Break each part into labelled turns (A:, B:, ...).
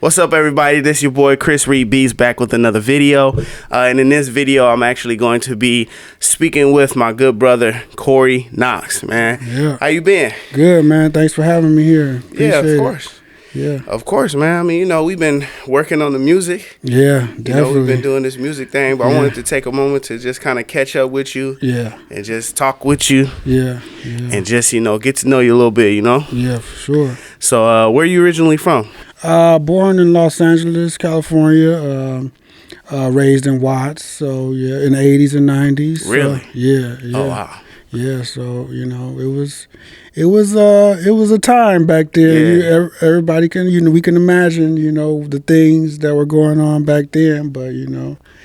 A: What's up, everybody? This your boy Chris Reed Bees back with another video. And in this video, I'm actually going to be speaking with my good brother Corey Knox. Man,
B: Yeah.
A: How you been?
B: Good, man. Thanks for having me here.
A: Yeah, of course.
B: Yeah.
A: Of course, man. I mean, you know, we've been working on the music.
B: Yeah,
A: You know, we've been
B: definitely.
A: doing this music thing, but I
B: Yeah.
A: wanted to take a moment to just kind of catch up with you
B: Yeah,
A: and just talk with you
B: yeah,
A: and just, you know, get to know you a little bit, you know?
B: yeah, for sure.
A: So, where are you originally from?
B: Born in Los Angeles, California. Raised in Watts. So yeah, in the 80s and 90s.
A: Really?
B: Yeah, yeah.
A: Oh, wow.
B: Yeah, so you know, it was a time back then.
A: Yeah.
B: Everybody can, we can imagine, the things that were going on back then. But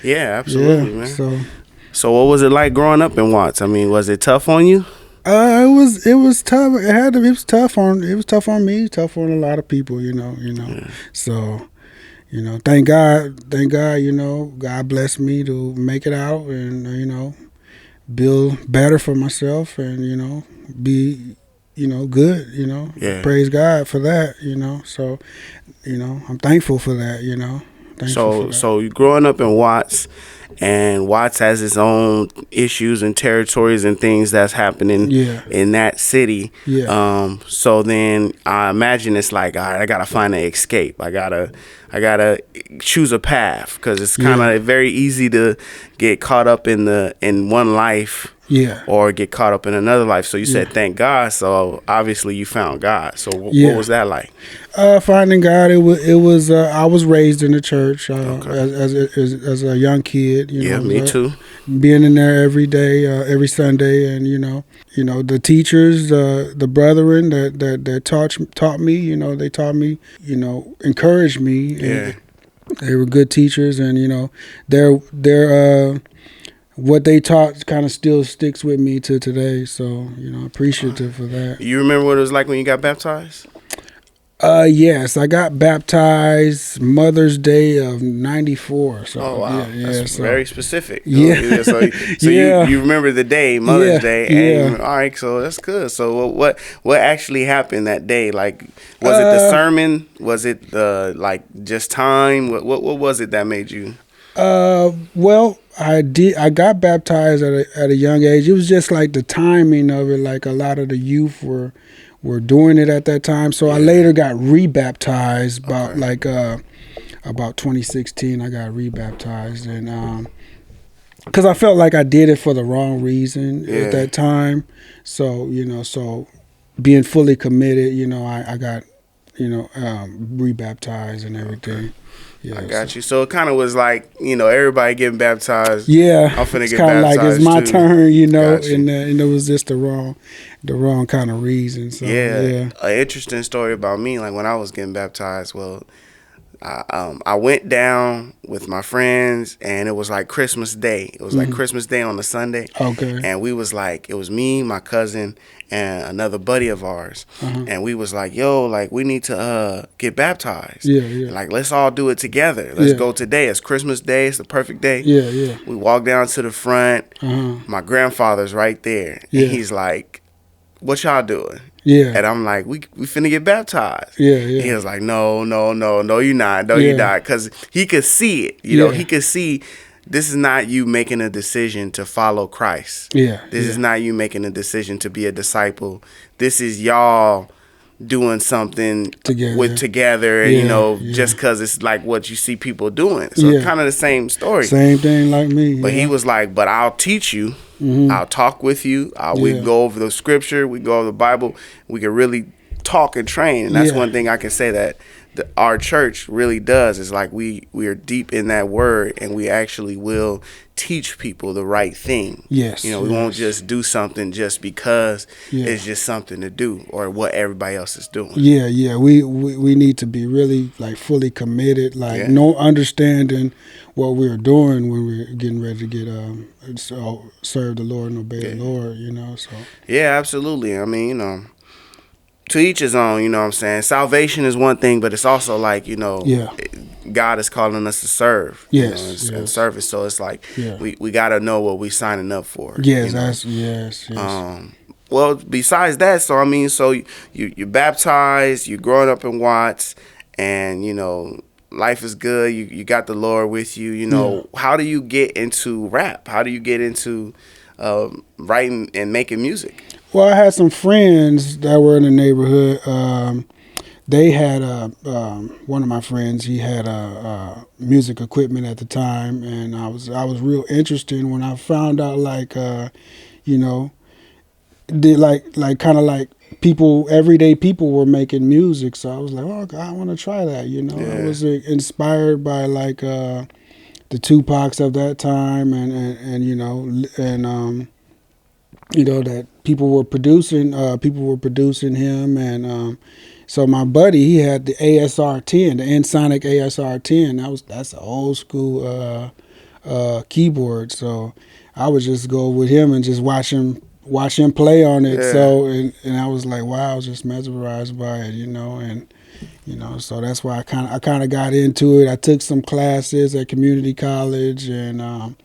A: Yeah, absolutely,
B: yeah.
A: man. So what was it like growing up in Watts? I mean, was it tough on you?
B: It was tough. It was tough on me, tough on a lot of people.
A: Yeah.
B: So, thank God, God blessed me to make it out and build better for myself and be good.
A: Yeah.
B: Praise God for that. So I'm thankful for that.
A: So you growing up in Watts, and Watts has its own issues and territories and things that's happening
B: Yeah.
A: in that city.
B: Yeah.
A: So then I imagine it's like, all right, I gotta find an escape. I gotta choose a path, because it's kind of very easy to get caught up in one life.
B: Yeah.
A: Or get caught up in another life. So you said,
B: Yeah.
A: thank God. So obviously you found God. So what
B: Yeah.
A: was that like?
B: Finding God, it was. I was raised in the church
A: Okay.
B: as a young kid.
A: Yeah, me too.
B: Being in there every day, every Sunday, and the teachers, the brethren that taught me. They taught me. Encouraged me.
A: Yeah.
B: And they were good teachers, and they're what they taught kind of still sticks with me to today. So appreciative for that.
A: You remember what it was like when you got baptized?
B: Yes, I got baptized Mother's Day of '94. So,
A: Oh wow,
B: yeah,
A: that's
B: so,
A: very specific.
B: Yeah.
A: So
B: Yeah.
A: you remember the day, Mother's
B: Yeah,
A: Day, and
B: yeah.
A: all right, so that's good. So what actually happened that day? Like, was it the sermon? Was it the just time? What was it that made you?
B: Well, I got baptized at a young age. It was just like the timing of it. Like a lot of the youth were doing it at that time. So I later got rebaptized about 2016. I got rebaptized, and because I felt like I did it for the wrong reason at that time. So so being fully committed, I got rebaptized and everything.
A: Okay.
B: Yeah,
A: I got you. So it kind of was like, everybody getting baptized.
B: Yeah,
A: I'm finna
B: it's
A: get
B: kind of like
A: baptized
B: it's my
A: too.
B: turn,
A: Got you.
B: and it was just the wrong kind of reason. So
A: Yeah. An interesting story about me. Like when I was getting baptized, well, I went down with my friends, and it was like Christmas Day. It was like Christmas Day on a Sunday.
B: Okay.
A: And we was like, it was me, my cousin, and another buddy of ours. And we was like, yo, like we need to get baptized.
B: Yeah.
A: Like let's all do it together. Let's
B: Yeah.
A: go today. It's Christmas Day. It's the perfect day.
B: Yeah.
A: We walk down to the front.
B: Uh-huh.
A: My grandfather's right there.
B: Yeah.
A: And he's like, what y'all doing?
B: Yeah.
A: And I'm like, we finna get baptized.
B: Yeah.
A: He was like, no, you're not. No, you're not. Because he could see it. You know, he could see this is not you making a decision to follow Christ.
B: Yeah.
A: This is not you making a decision to be a disciple. This is y'all doing something together, just because it's like what you see people doing. So it's kind of the same story.
B: Same thing like me.
A: But he was like, but I'll teach you. I'll talk with you. We go over the scripture. We go over the Bible. We can really talk and train. And that's one thing I can say that our church really does is like we are deep in that word, and we actually will teach people the right thing.
B: Yes.
A: We won't just do something just because it's just something to do or what everybody else is doing.
B: Yeah. We need to be really like fully committed, like no understanding what we're doing when we're getting ready to get serve the Lord and obey the Lord. So
A: yeah, absolutely. I mean, to each his own, you know what I'm saying? Salvation is one thing, but it's also like, God is calling us to serve.
B: Yes.
A: And service. So it's like
B: Yeah.
A: we got to know what we signing up for.
B: Yes. Yes.
A: Well, besides that, so I mean, so you baptized, you growing up in Watts, and you know, life is good. You got the Lord with you. You know, how do you get into rap? How do you get into writing and making music?
B: Well, I had some friends that were in the neighborhood. They had one of my friends. He had music equipment at the time, and I was real interested when I found out you know, kind of like people, everyday people were making music. So I was like, oh, God, I want to try that. You know, I was inspired by the Tupacs of that time, and you know, and you know that people were producing him, and so my buddy, he had the ASR-10, the Ensoniq ASR-10. That's an old school keyboard. So I would just go with him and just watch him play on it.
A: Yeah.
B: So and I was like, wow, I was just mesmerized by it, you know, and you know, so that's why I kind of got into it. I took some classes at community college, and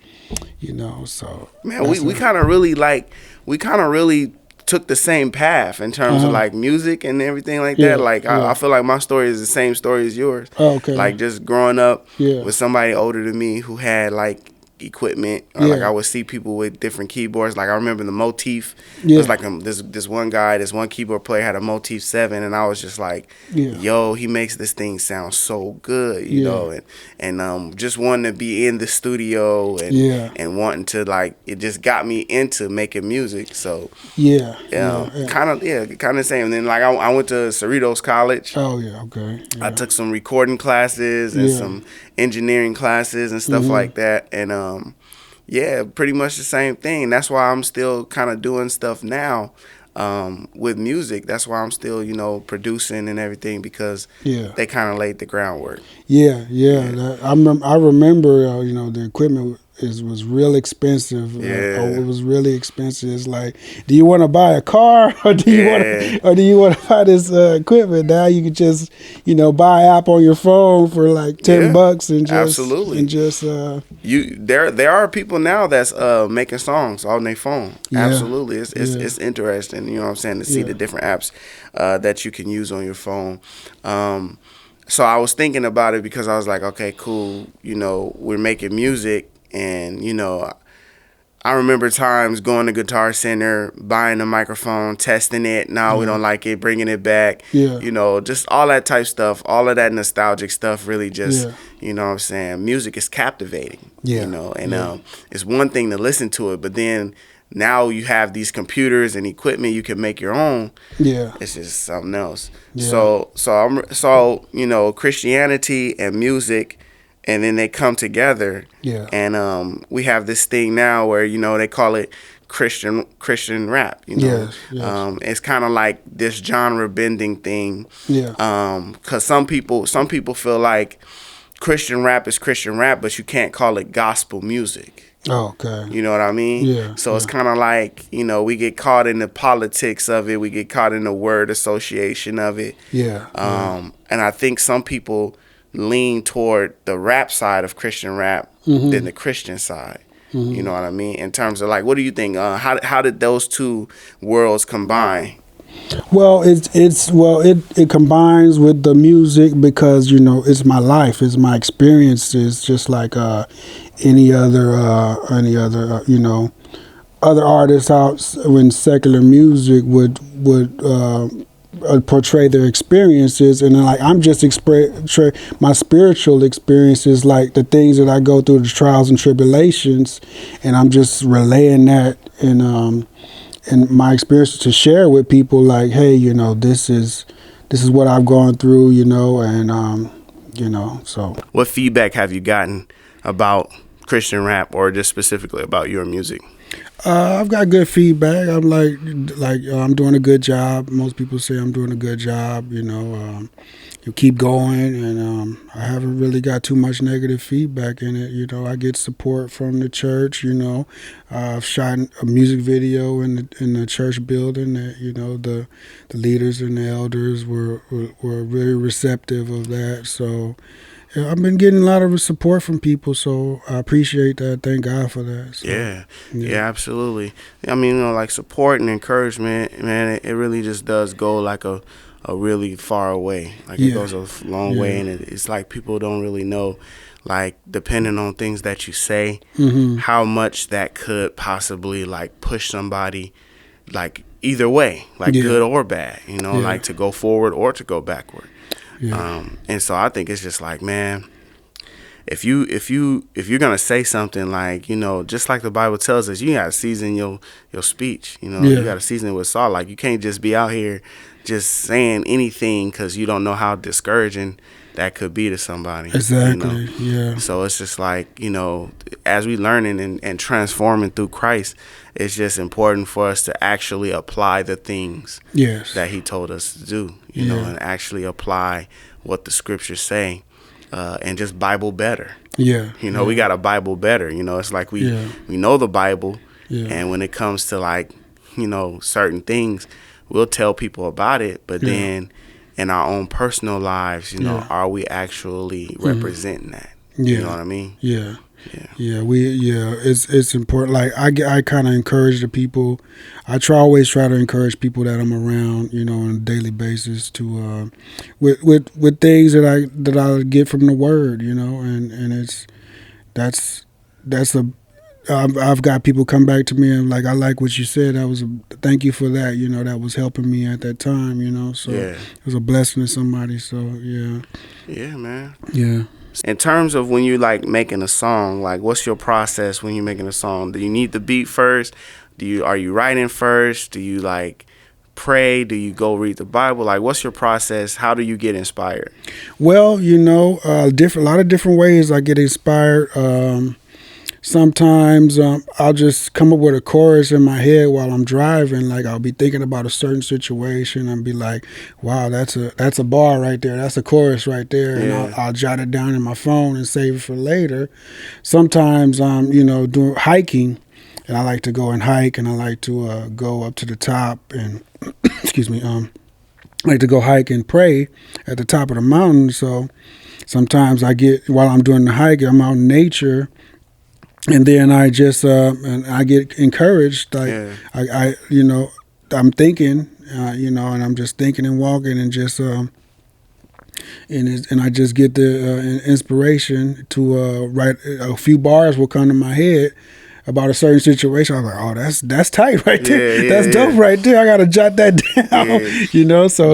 B: you know, so
A: man, we kind of really took the same path in terms of like music and everything like that. Like I feel like my story is the same story as yours.
B: Oh, okay.
A: Like just growing up with somebody older than me who had like equipment, or like I would see people with different keyboards. Like I remember the Motif. It was like this one guy, this one keyboard player had a Motif 7, and I was just like, yo, he makes this thing sound so good, you know, and just wanting to be in the studio and wanting to like, it just got me into making music. So kind of same. And then like I went to Cerritos College.
B: Oh yeah, okay. Yeah.
A: I took some recording classes and some engineering classes and stuff like that, and pretty much the same thing. That's why I'm still kind of doing stuff now with music. That's why I'm still, you know, producing and everything, because they kind of laid the groundwork. I remember you know, the equipment was real expensive. It was really expensive. It's like, do you want to buy a car, or do you want to buy this equipment? Now you can just, you know, buy an app on your phone for like $10 and just there are people now that's making songs on their phone. Absolutely. It's interesting, you know what I'm saying, to see the different apps that you can use on your phone. So I was thinking about it because I was like, okay, cool, you know, we're making music. And, you know, I remember times going to Guitar Center, buying a microphone, testing it. Now we don't like it, bringing it back. You know, just all that type stuff, all of that nostalgic stuff really just, you know what I'm saying, music is captivating, you know. And it's one thing to listen to it, but then now you have these computers and equipment, you can make your own. It's just something else. So you know, Christianity and music, and then they come together. And we have this thing now where, you know, they call it Christian rap, you know. It's kind of like this genre bending thing. Cuz some people feel like Christian rap is Christian rap, but you can't call it gospel music.
B: Oh, okay.
A: You know what I mean? So it's kind of like, you know, we get caught in the politics of it. We get caught in the word association of it. And I think some people lean toward the rap side of Christian rap than the Christian side. You know what I mean? In terms of like, what do you think? How did those two worlds combine?
B: Well, it combines with the music because, you know, it's my life, it's my experiences, just like any other you know, other artists out in secular music would portray their experiences, and then like I'm just my spiritual experiences, like the things that I go through, the trials and tribulations, and I'm just relaying that and my experiences to share with people, like, hey, you know, this is what I've gone through, you know, and you know. So
A: what feedback have you gotten about Christian rap, or just specifically about your music?
B: I've got good feedback. I'm like I'm doing a good job. Most people say I'm doing a good job. You know, you keep going, and I haven't really got too much negative feedback in it. You know, I get support from the church. You know, I've shot a music video in the church building. That, you know, the leaders and the elders were very receptive of that. So. Yeah, I've been getting a lot of support from people, so I appreciate that. Thank God for that. So,
A: yeah, absolutely. I mean, you know, like support and encouragement, man, it really just does go like a a really far way. Like it goes a long way, and it's like people don't really know, like depending on things that you say, how much that could possibly like push somebody, like either way, like good or bad, you know, like to go forward or to go backward. And so I think it's just like, man, if you're gonna say something, like, you know, just like the Bible tells us, you gotta season your speech. You know, you gotta season it with salt. Like you can't just be out here just saying anything because you don't know how discouraging that could be to somebody.
B: Exactly.
A: You know? So it's just like, you know, as we learning and transforming through Christ, it's just important for us to actually apply the things that He told us to do. You know, and actually apply what the scriptures say. And just Bible better. You know, we got a Bible better. You know, it's like we know the Bible, and when it comes to like, you know, certain things, we'll tell people about it, but then in our own personal lives, you know, are we actually representing that? You know what I mean?
B: It's important. Like I kind of encourage the people. I always try to encourage people that I'm around, you know, on a daily basis to with things that I get from the Word, you know, and that's I've got people come back to me and like, I like what you said. Thank you for that. You know, that was helping me at that time. You know, so it was a blessing to somebody. So
A: man.
B: In
A: terms of when you like making a song, like what's your process when you're making a song? Do you need the beat first? Are you writing first? Do you like pray? Do you go read the Bible? Like what's your process? How do you get inspired?
B: Well, you know, a lot of different ways I get inspired. Sometimes I'll just come up with a chorus in my head while I'm driving. Like I'll be thinking about a certain situation and be like, "Wow, that's a bar right there. That's a chorus right there." And I'll jot it down in my phone and save it for later. Sometimes you know, doing hiking, and I like to go and hike, and I like to go up to the top and excuse me, I like to go hike and pray at the top of the mountain. So sometimes while I'm doing the hike, I'm out in nature. And then I just and I get encouraged. Like I you know, I'm thinking, you know, and I'm just thinking and walking and just and I just get the inspiration to write. A few bars will come to my head about a certain situation. I'm like, oh, that's tight right there. That's dope right there. I gotta jot that down. You know, so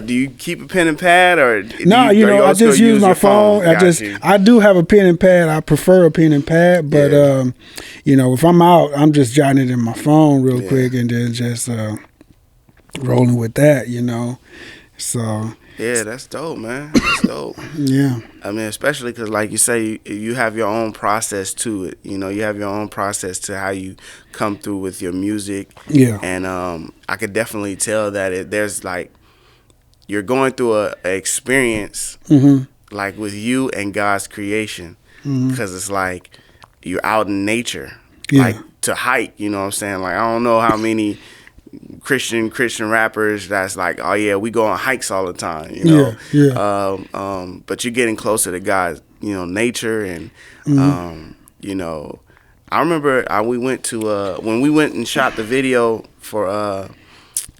A: do you keep a pen and pad or
B: no? You know, I just use my phone. I do have a pen and pad. I prefer a pen and pad, but you know, if I'm out, I'm just jotting it in my phone real quick and then just rolling with that. You know, so.
A: Yeah, that's dope, man. That's dope. I mean, especially because, like you say, you have your own process to it. You know, you have your own process to how you come through with your music. And I could definitely tell that there's like, you're going through a experience like with you and God's creation, because it's like you're out in nature, like to hike. You know what I'm saying? Like, I don't know how many Christian rappers that's like, oh yeah, we go on hikes all the time, you know. But you're getting closer to God's, you know, nature. And you know, I remember we went to when we went and shot the video for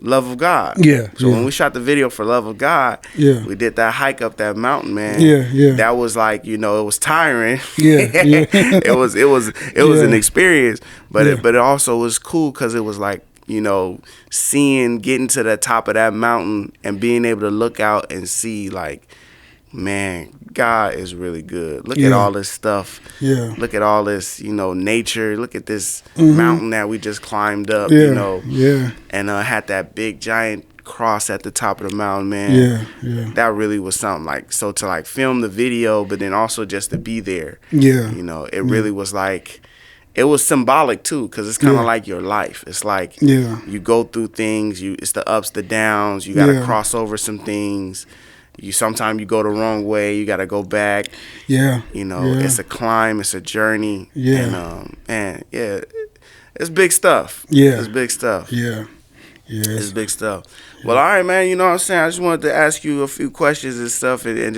A: Love of God. So when we shot the video for Love of God, we did that hike up that mountain, man. That was like, you know, it was tiring. It was an experience, but it also was cool because it was like, you know, getting to the top of that mountain and being able to look out and see, like, man, God is really good. Look at all this stuff. Look at all this, you know, nature. Look at this mountain that we just climbed up, you know. And had that big giant cross at the top of the mountain, man. That really was something. Like, so to like film the video, but then also just to be there. You know, it really was like, it was symbolic too, because it's kind of like your life. It's like you go through things. It's the ups, the downs. You got to cross over some things. Sometimes you go the wrong way. You got to go back. You know, it's a climb. It's a journey. And it's big stuff. It's big stuff. It's big stuff. Well, all right, man. You know what I'm saying? I just wanted to ask you a few questions and stuff, and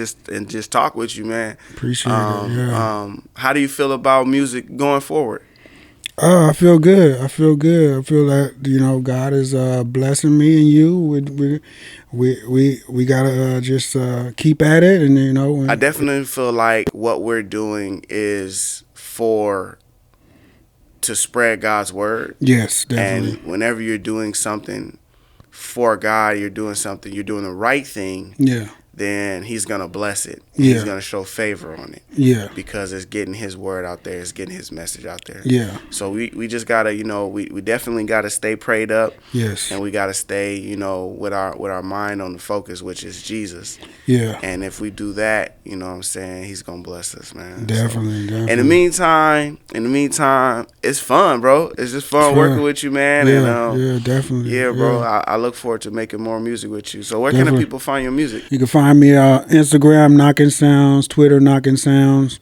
A: just talk with you, man.
B: Appreciate it.
A: How do you feel about music going forward?
B: I feel good. I feel good. I feel that God is blessing me and you. We gotta just keep at it, and
A: I definitely feel like what we're doing is to spread God's word.
B: Yes, definitely.
A: And whenever you're doing something for God, you're doing the right thing.
B: Yeah.
A: Then He's gonna bless it.
B: Yeah.
A: He's gonna show favor on it.
B: Yeah.
A: Because it's getting His word out there. It's getting His message out there.
B: Yeah.
A: So we just gotta, we definitely gotta stay prayed up.
B: Yes.
A: And we gotta stay, with our mind on the focus, which is Jesus.
B: Yeah.
A: And if we do that, what I'm saying, He's gonna bless us, man.
B: Definitely.
A: In the meantime, it's fun, bro. It's just fun working with you, man.
B: Yeah.
A: And
B: Definitely.
A: Yeah, bro. Yeah. I look forward to making more music with you. So where can the people find your music?
B: You can find me on Instagram, Knocking Sounds, Twitter, Knocking Sounds.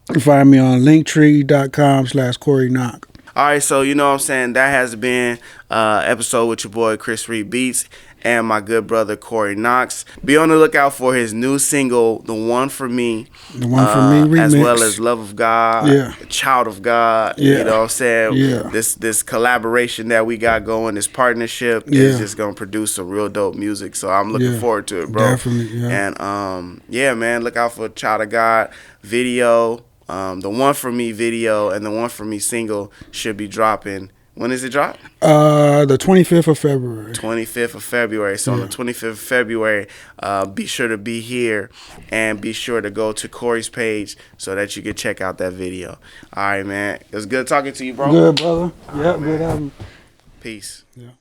B: You can find me on linktree.com/Corey Knock.
A: All right, so that has been episode with your boy Chris Reed Beats and my good brother Corey Knox. Be on the lookout for his new single, The One For Me.
B: The One For Me remix.
A: As well as Love of God, Child of God.
B: Yeah.
A: You know what I'm saying?
B: Yeah.
A: This collaboration that we got going, this partnership is just going to produce some real dope music. So I'm looking forward to it, bro.
B: Definitely, yeah.
A: And man, look out for Child of God video. The One For Me video and the One For Me single should be dropping. When is it drop?
B: The 25th of February.
A: 25th of February. So on the 25th of February, be sure to be here and be sure to go to Corey's page so that you can check out that video. All right, man. It was good talking to you, bro.
B: Good, brother. Yeah, good having.
A: Peace.
B: Yeah.